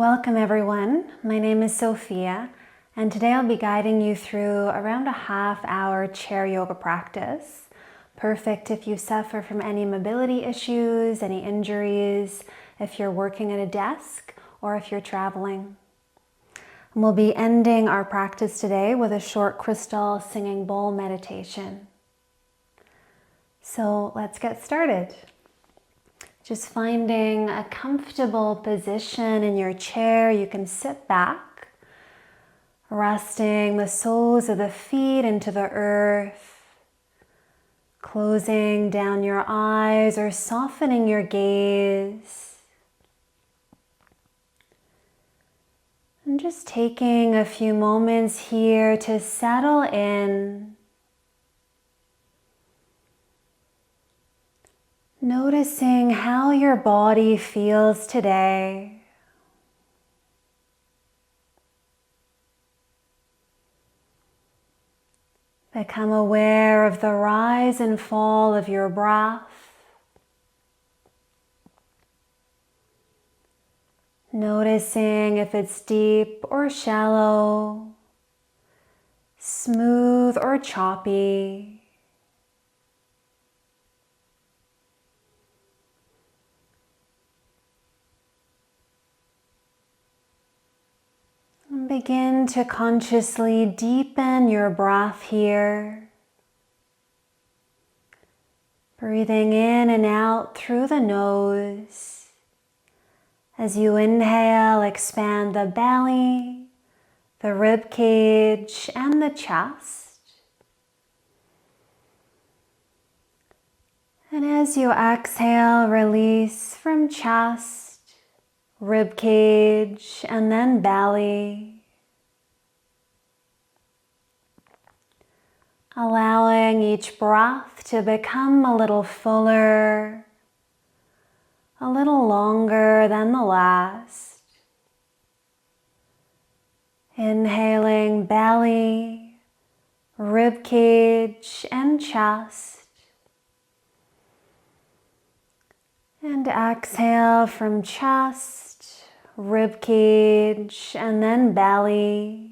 Welcome everyone, my name is Sophia and today I'll be guiding you through around a half-hour chair yoga practice. Perfect if you suffer from any mobility issues, any injuries, if you're working at a desk or if you're traveling. And we'll be ending our practice today with a short crystal singing bowl meditation. So let's get started. Just finding a comfortable position in your chair. You can sit back, resting the soles of the feet into the earth, closing down your eyes or softening your gaze. And just taking a few moments here to settle in. Noticing how your body feels today. Become aware of the rise and fall of your breath. Noticing if it's deep or shallow, smooth or choppy. Begin to consciously deepen your breath here. Breathing in and out through the nose. As you inhale, expand the belly, the rib cage, and the chest. And as you exhale, release from chest, rib cage, and then belly. Allowing each breath to become a little fuller, a little longer than the last. Inhaling belly, rib cage, and chest. And exhale from chest, rib cage, and then belly.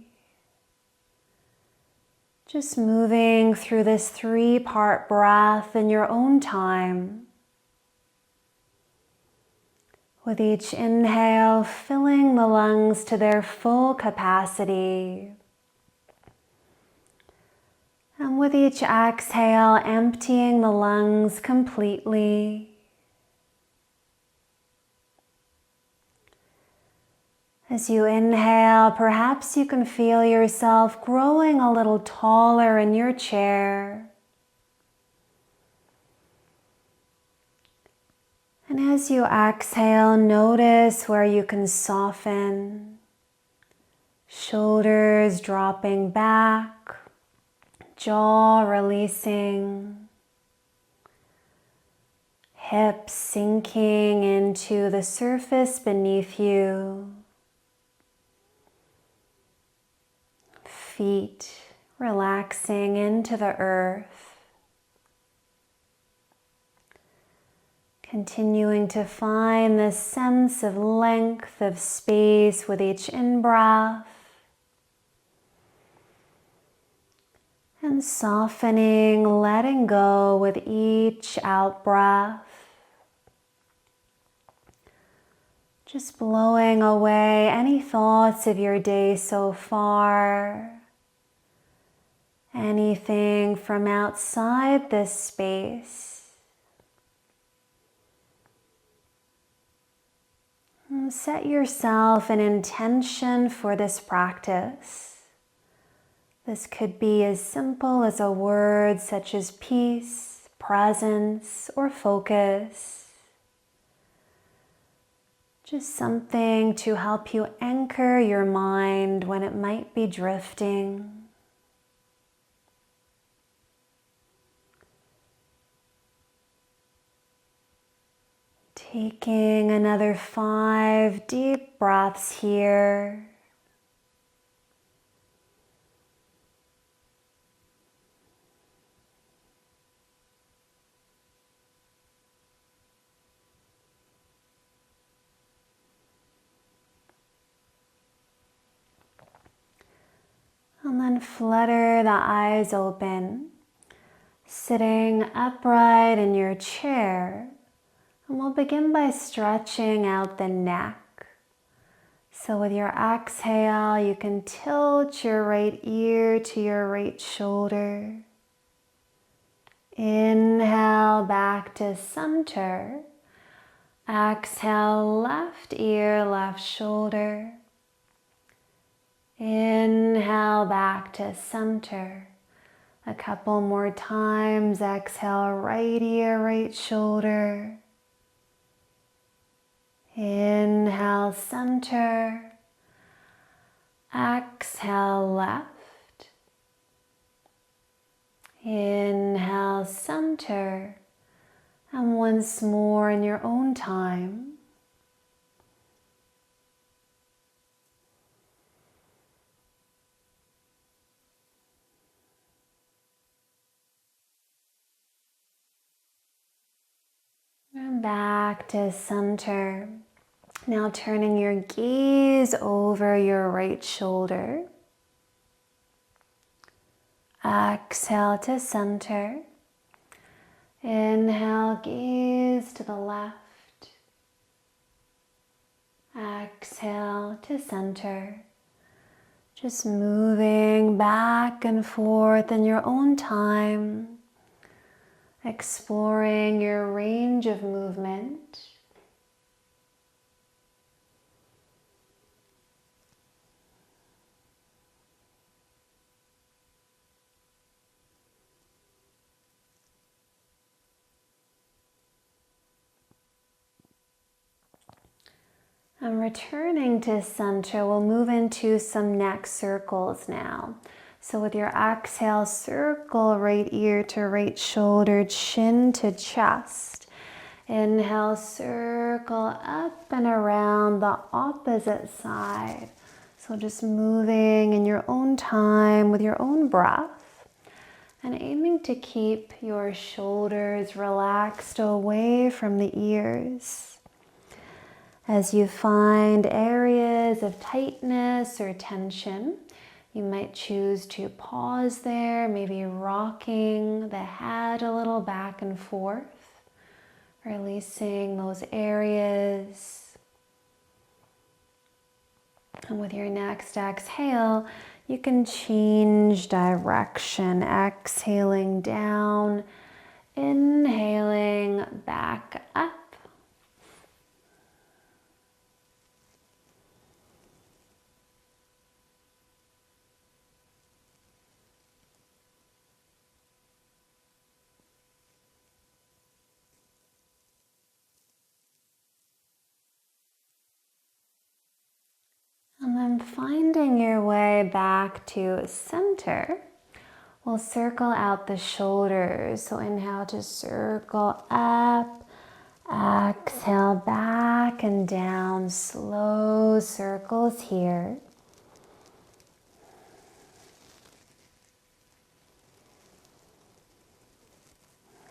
Just moving through this three-part breath in your own time. With each inhale, filling the lungs to their full capacity. And with each exhale, emptying the lungs completely. As you inhale, perhaps you can feel yourself growing a little taller in your chair. And as you exhale, notice where you can soften. Shoulders dropping back, jaw releasing, hips sinking into the surface beneath you. Feet relaxing into the earth. Continuing to find this sense of length of space with each in-breath. And softening, letting go with each out-breath. Just blowing away any thoughts of your day so far. Anything from outside this space. And set yourself an intention for this practice. This could be as simple as a word such as peace, presence, or focus. Just something to help you anchor your mind when it might be drifting. Taking another 5 deep breaths here. And flutter the eyes open, sitting upright in your chair. And we'll begin by stretching out the neck. So with your exhale, you can tilt your right ear to your right shoulder. Inhale back to center. Exhale, left ear, left shoulder. Inhale back to center. A couple more times. Exhale, right ear, right shoulder. Inhale, center. Exhale, left. Inhale, center. And once more in your own time. And back to center. Now turning your gaze over your right shoulder. Exhale to center. Inhale, gaze to the left. Exhale to center. Just moving back and forth in your own time. Exploring your range of movement. And returning to center, we'll move into some neck circles now. So with your exhale, circle right ear to right shoulder, chin to chest. Inhale, circle up and around the opposite side. So just moving in your own time with your own breath and aiming to keep your shoulders relaxed away from the ears. As you find areas of tightness or tension, you might choose to pause there, maybe rocking the head a little back and forth, releasing those areas. And with your next exhale, you can change direction, exhaling down, inhaling back up. And then finding your way back to center, we'll circle out the shoulders. So inhale to circle up, exhale back and down, slow circles here.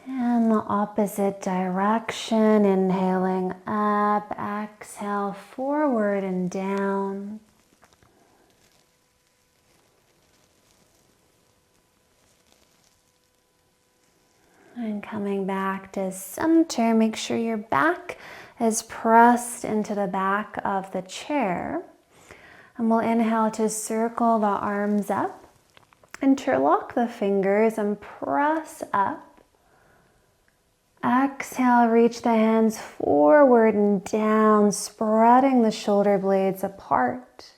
And the opposite direction, inhaling up, exhale forward and down. And coming back to center, make sure your back is pressed into the back of the chair. And we'll inhale to circle the arms up, interlock the fingers and press up. Exhale, reach the hands forward and down, spreading the shoulder blades apart.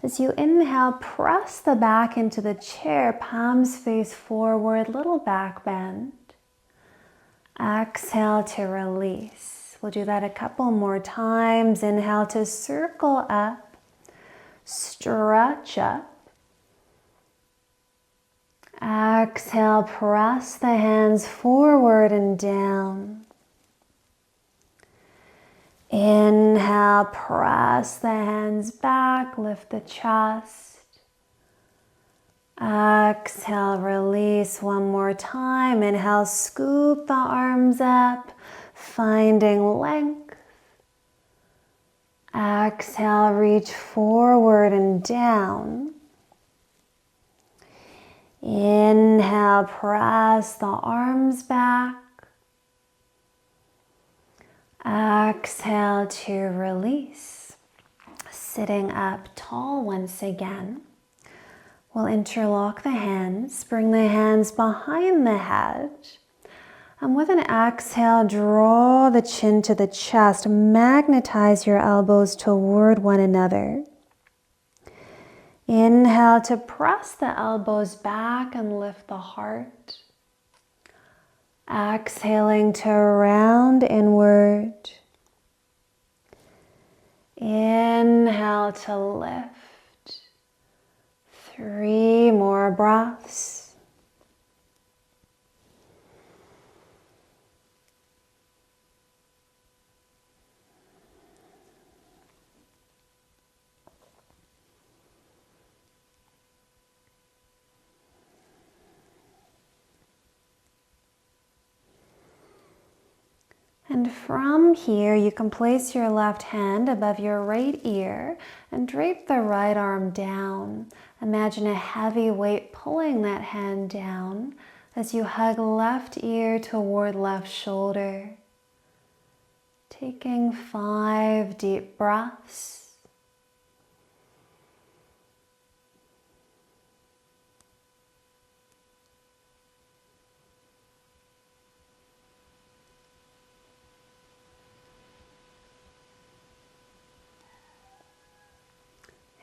As you inhale, press the back into the chair, palms face forward, little back bend. Exhale to release. We'll do that a couple more times. Inhale to circle up, stretch up. Exhale, press the hands forward and down. Inhale, press the hands back, lift the chest. Exhale, release one more time. Inhale, scoop the arms up, finding length. Exhale, reach forward and down. Inhale, press the arms back. Exhale to release. Sitting up tall once again. We'll interlock the hands, bring the hands behind the head. And with an exhale, draw the chin to the chest. Magnetize your elbows toward one another. Inhale to press the elbows back and lift the heart. Exhaling to round inward. Inhale to lift. 3 more breaths. And from here, you can place your left hand above your right ear and drape the right arm down. Imagine a heavy weight pulling that hand down as you hug left ear toward left shoulder. Taking 5 deep breaths.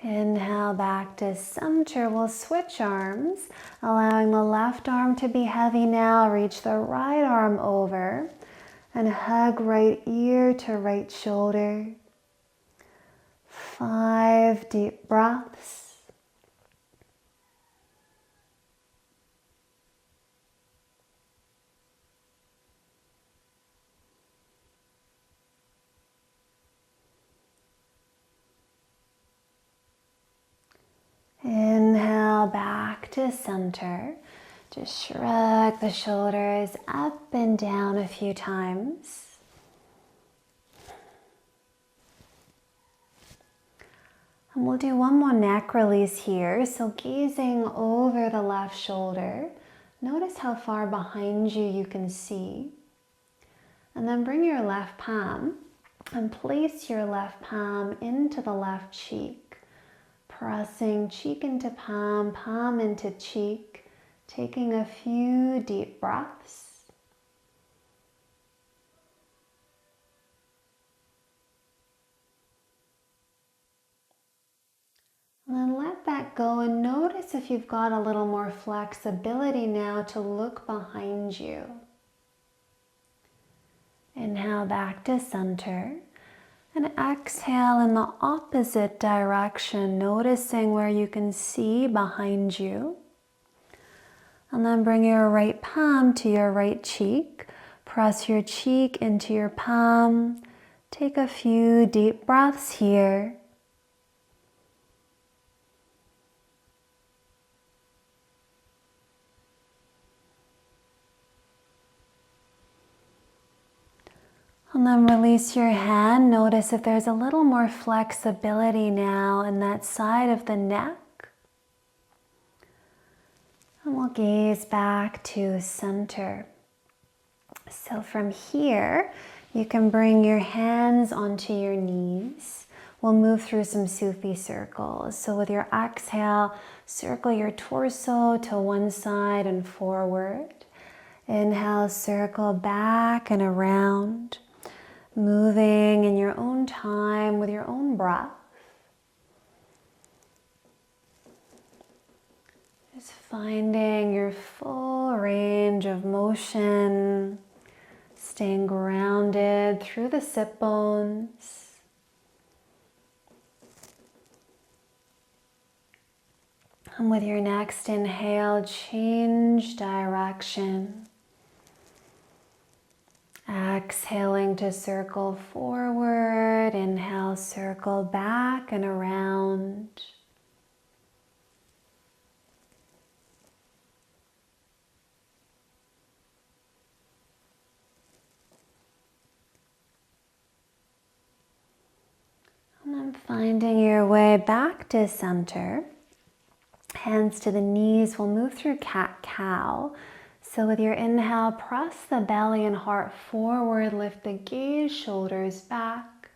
Inhale back to center. We'll switch arms, allowing the left arm to be heavy now. Reach the right arm over and hug right ear to right shoulder. 5 deep breaths. Inhale back to center. Just shrug the shoulders up and down a few times. And we'll do one more neck release here. So gazing over the left shoulder, notice how far behind you you can see. And then bring your left palm and place your left palm into the left cheek. Pressing cheek into palm, palm into cheek, taking a few deep breaths. And then let that go and notice if you've got a little more flexibility now to look behind you. Inhale back to center. And exhale in the opposite direction, noticing where you can see behind you. And then bring your right palm to your right cheek. Press your cheek into your palm. Take a few deep breaths here. And then release your hand. Notice if there's a little more flexibility now in that side of the neck. And we'll gaze back to center. So from here, you can bring your hands onto your knees. We'll move through some Sufi circles. So with your exhale, circle your torso to one side and forward. Inhale, circle back and around. Moving in your own time with your own breath. Just finding your full range of motion, staying grounded through the sit bones. And with your next inhale, change direction. Exhaling to circle forward, inhale, circle back and around. And then finding your way back to center. hands to the knees. We'll move through cat-cow. So with your inhale, press the belly and heart forward, lift the gaze, shoulders back.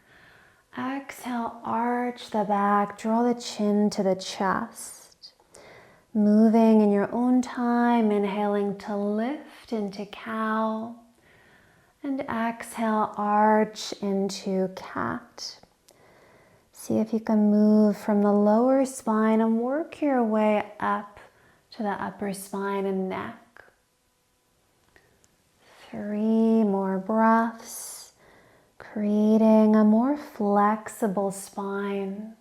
Exhale, arch the back, draw the chin to the chest. Moving in your own time, inhaling to lift into cow. And exhale, arch into cat. See if you can move from the lower spine and work your way up to the upper spine and neck. 3 more breaths, creating a more flexible spine.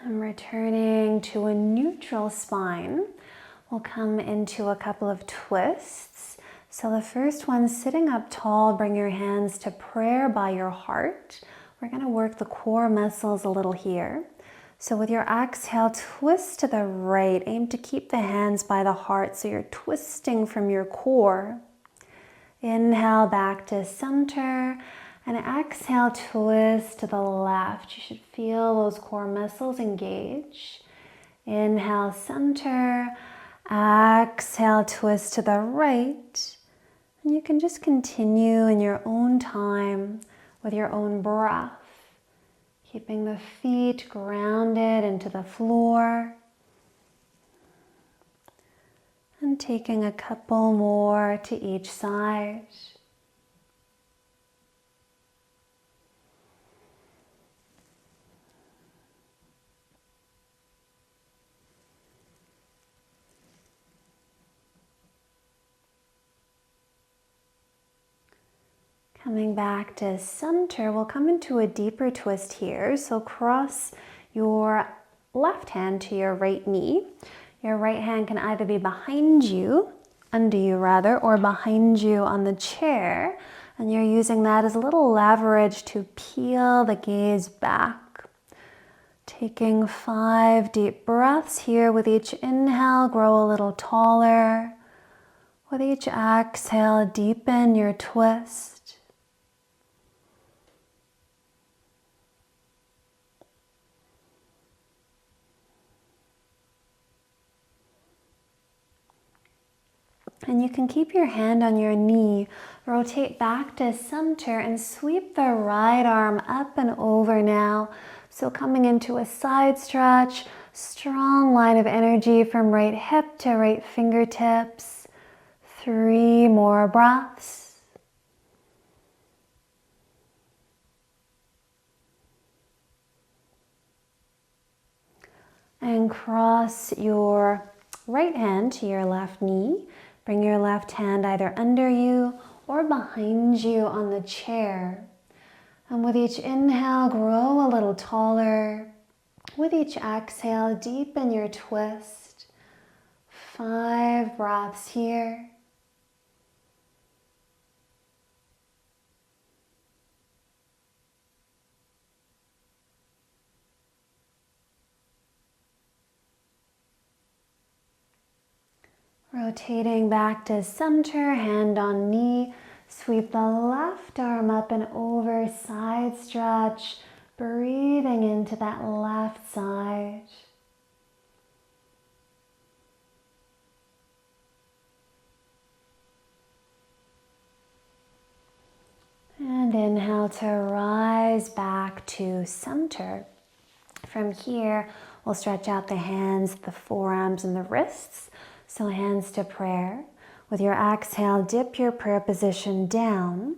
And returning to a neutral spine, we'll come into a couple of twists. So the first one, sitting up tall, bring your hands to prayer by your heart. We're going to work the core muscles a little here. So with your exhale, twist to the right. Aim to keep the hands by the heart so you're twisting from your core. Inhale back to center. And exhale, twist to the left. You should feel those core muscles engage. Inhale, center. Exhale, twist to the right. And you can just continue in your own time with your own breath. Keeping the feet grounded into the floor. And taking a couple more to each side. Coming back to center, we'll come into a deeper twist here. So cross your left hand to your right knee. Your right hand can either be behind you, under you rather, or behind you on the chair. And you're using that as a little leverage to peel the gaze back. Taking 5 deep breaths here. With each inhale, grow a little taller. With each exhale, deepen your twist. And you can keep your hand on your knee, rotate back to center and sweep the right arm up and over now. So coming into a side stretch, strong line of energy from right hip to right fingertips. 3 more breaths. And cross your right hand to your left knee. Bring your left hand either under you or behind you on the chair. And with each inhale, grow a little taller. With each exhale, deepen your twist. 5 breaths here. Rotating back to center, hand on knee. Sweep the left arm up and over, side stretch. Breathing into that left side. And inhale to rise back to center. From here, we'll stretch out the hands, the forearms, and the wrists. So hands to prayer. With your exhale, dip your prayer position down.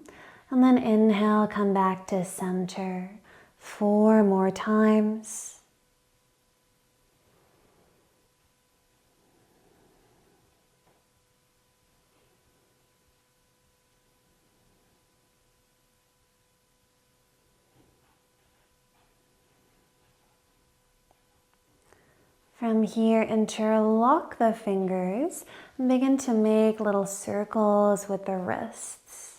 And then inhale, come back to center. 4 more times. From here, interlock the fingers and begin to make little circles with the wrists.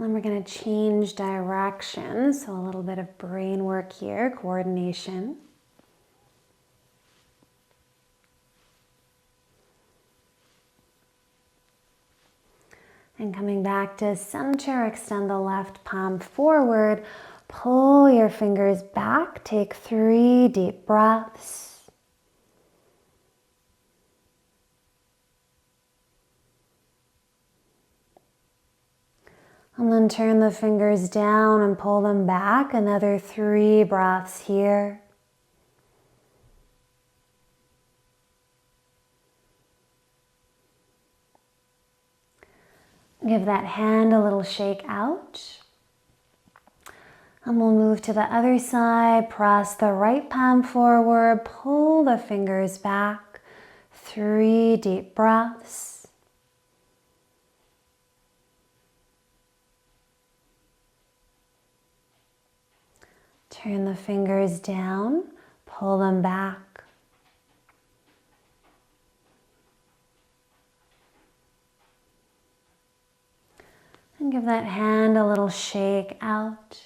Then we're going to change direction, so a little bit of brain work here, coordination. And coming back to center, extend the left palm forward, pull your fingers back, take 3 deep breaths. And then turn the fingers down and pull them back. Another 3 breaths here. Give that hand a little shake out. And we'll move to the other side. Press the right palm forward. Pull the fingers back. 3 deep breaths. Turn the fingers down, pull them back. And give that hand a little shake out.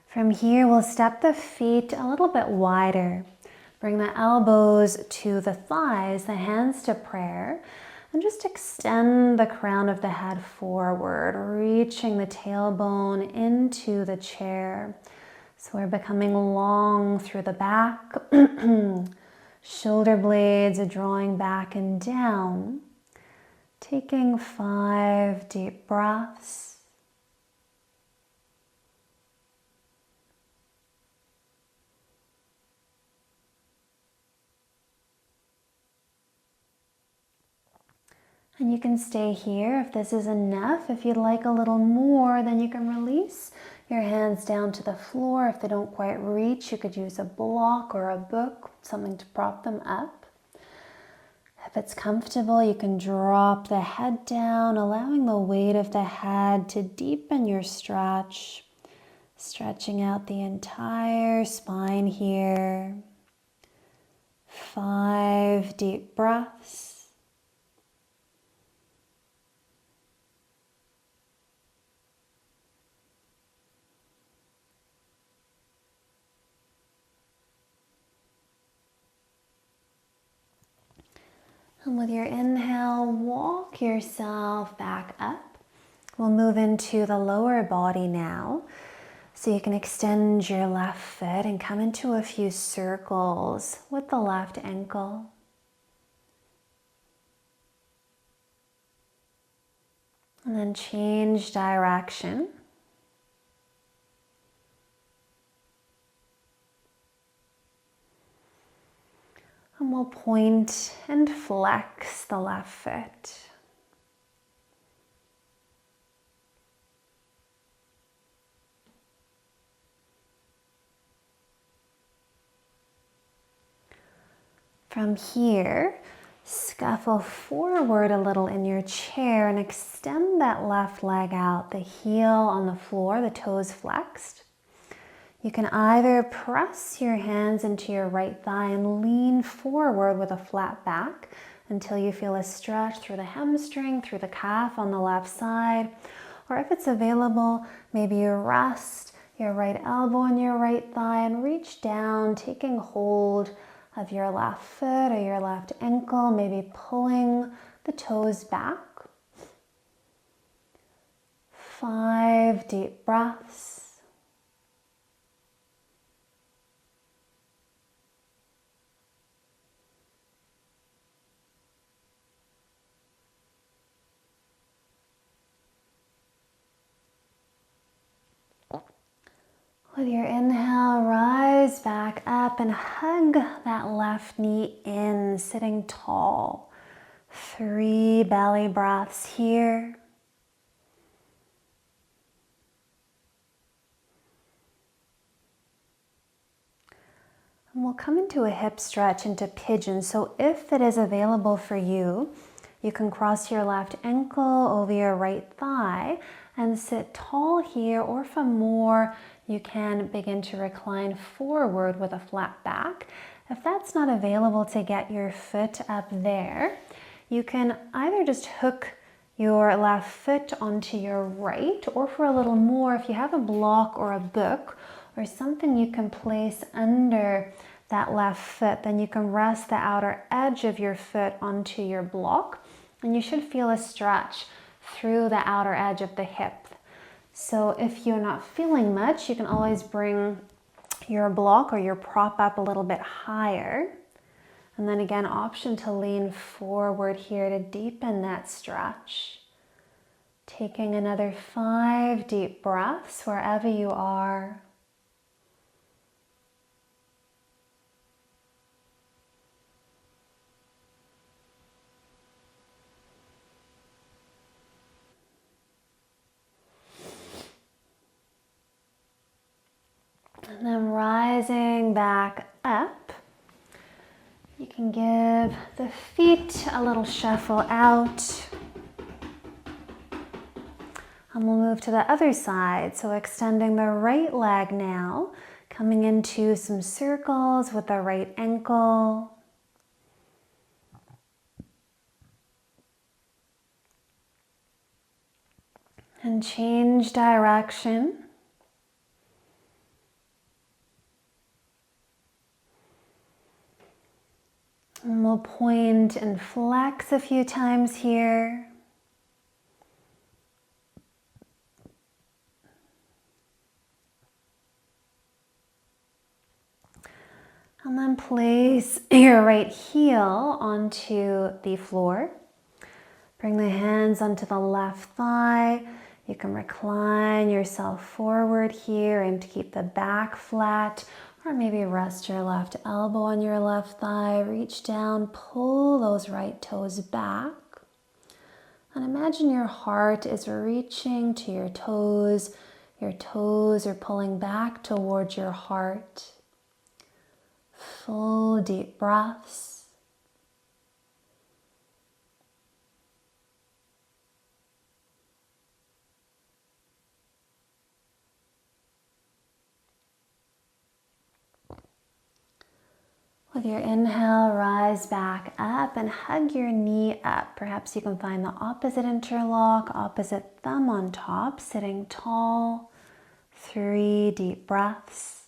From here, we'll step the feet a little bit wider. Bring the elbows to the thighs, the hands to prayer. And just extend the crown of the head forward, reaching the tailbone into the chair. So we're becoming long through the back. Shoulder blades are drawing back and down. Taking 5 deep breaths. And you can stay here if this is enough. If you'd like a little more, then you can release your hands down to the floor. If they don't quite reach, you could use a block or a book, something to prop them up. If it's comfortable, you can drop the head down, allowing the weight of the head to deepen your stretch, stretching out the entire spine here. 5 deep breaths. And with your inhale, walk yourself back up. We'll move into the lower body now. So you can extend your left foot and come into a few circles with the left ankle. And then change direction. And we'll point and flex the left foot. From here, scuffle forward a little in your chair and extend that left leg out, the heel on the floor, the toes flexed. You can either press your hands into your right thigh and lean forward with a flat back until you feel a stretch through the hamstring, through the calf on the left side. Or if it's available, maybe you rest your right elbow on your right thigh and reach down, taking hold of your left foot or your left ankle, maybe pulling the toes back. 5 deep breaths. With your inhale, rise back up and hug that left knee in, sitting tall. 3 belly breaths here. And we'll come into a hip stretch into pigeon. So if it is available for you, you can cross your left ankle over your right thigh and sit tall here, or for more, you can begin to recline forward with a flat back. If that's not available to get your foot up there, you can either just hook your left foot onto your right, or for a little more, if you have a block or a book or something you can place under that left foot, then you can rest the outer edge of your foot onto your block, and you should feel a stretch through the outer edge of the hip. So if you're not feeling much, you can always bring your block or your prop up a little bit higher. And then again, option to lean forward here to deepen that stretch. Taking another 5 deep breaths wherever you are. And then rising back up, you can give the feet a little shuffle out. And we'll move to the other side. So extending the right leg now, coming into some circles with the right ankle. And change direction. And we'll point and flex a few times here. And then place your right heel onto the floor. Bring the hands onto the left thigh. You can recline yourself forward here. Aim to keep the back flat. Or maybe rest your left elbow on your left thigh. Reach down, pull those right toes back. And imagine your heart is reaching to your toes. Your toes are pulling back towards your heart. Full deep breaths. With your inhale, rise back up and hug your knee up. Perhaps you can find the opposite interlock, opposite thumb on top, sitting tall. 3 deep breaths.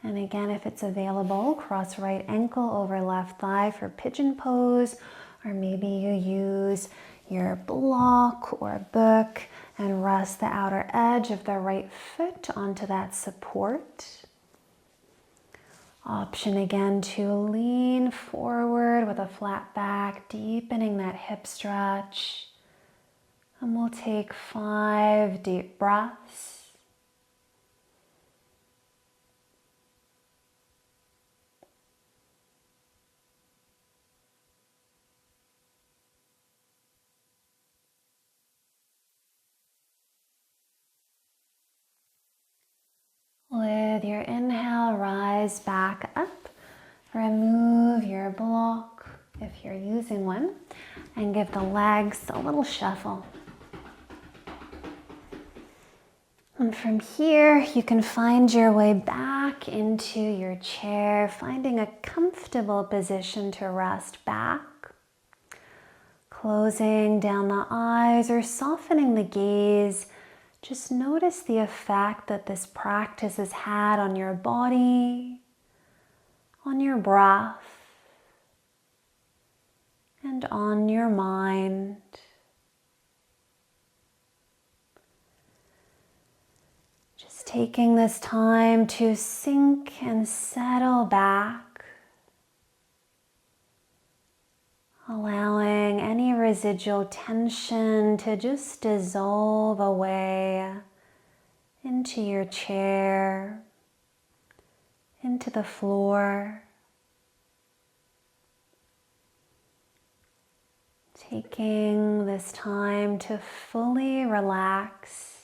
And again, if it's available, cross right ankle over left thigh for pigeon pose, or maybe you use your block or book and rest the outer edge of the right foot onto that support. Option again to lean forward with a flat back, deepening that hip stretch. And we'll take 5 deep breaths. With your inhale, rise back up. Remove your block if you're using one, and give the legs a little shuffle. And from here, you can find your way back into your chair, finding a comfortable position to rest back. Closing down the eyes or softening the gaze. Just notice the effect that this practice has had on your body, on your breath, and on your mind. Just taking this time to sink and settle back, allowing any residual tension to just dissolve away into your chair, into the floor. Taking this time to fully relax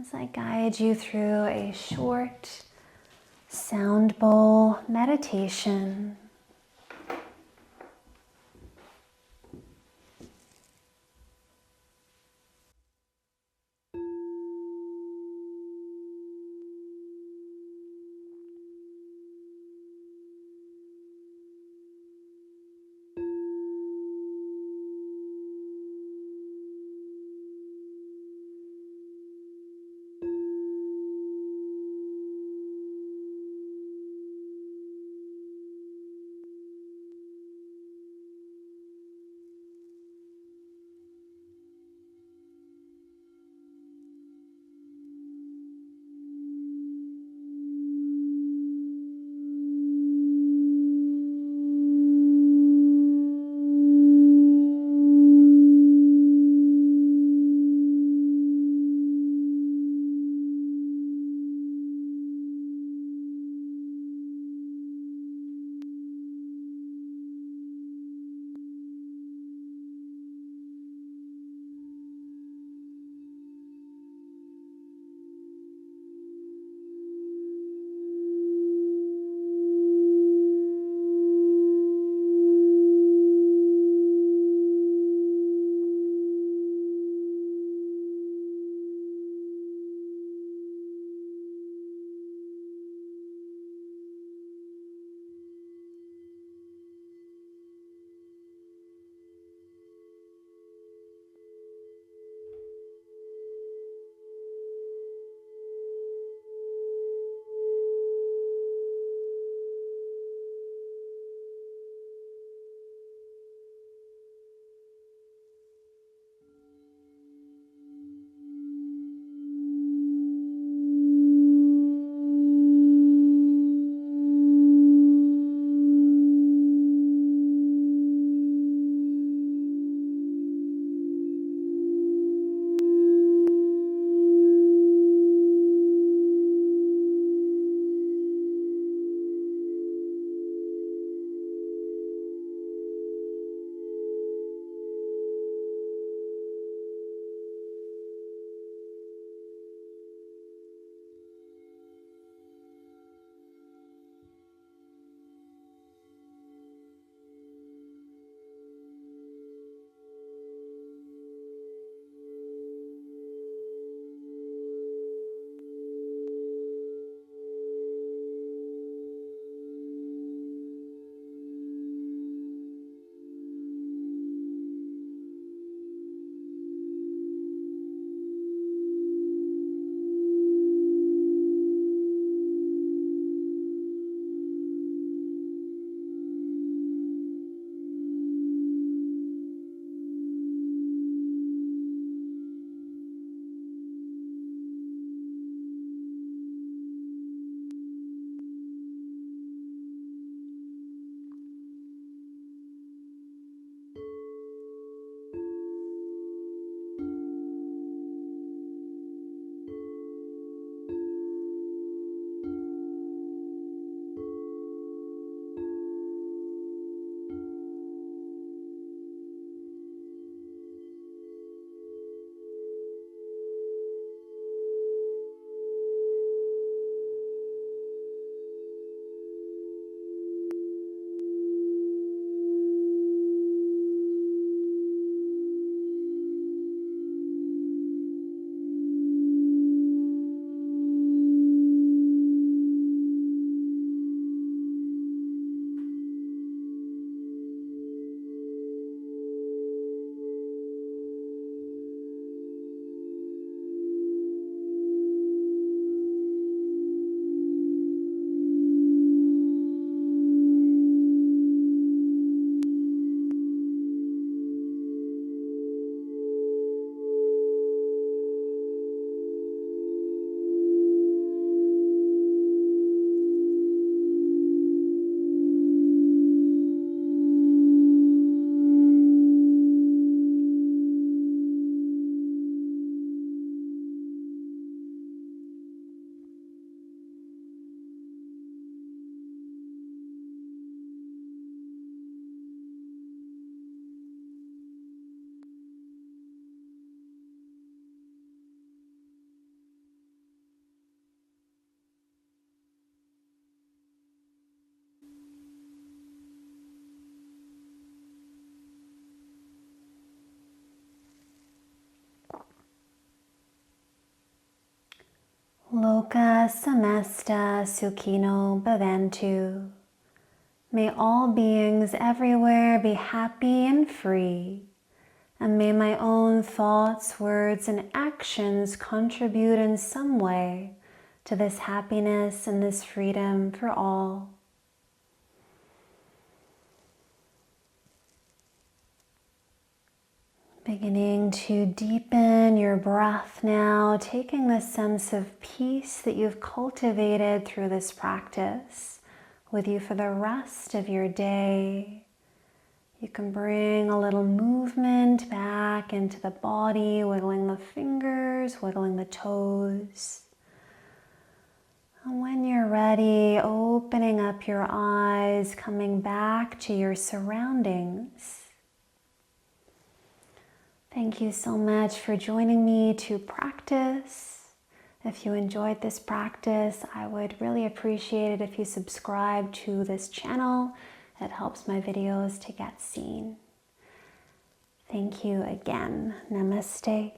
as I guide you through a short sound bowl meditation. Loka samasta sukhino bhavantu. May all beings everywhere be happy and free. And may my own thoughts, words, and actions contribute in some way to this happiness and this freedom for all. Beginning to deepen your breath now, taking the sense of peace that you've cultivated through this practice with you for the rest of your day. You can bring a little movement back into the body, wiggling the fingers, wiggling the toes. And when you're ready, opening up your eyes, coming back to your surroundings. Thank you so much for joining me to practice. If you enjoyed this practice, I would really appreciate it if you subscribe to this channel. It helps my videos to get seen. Thank you again. Namaste.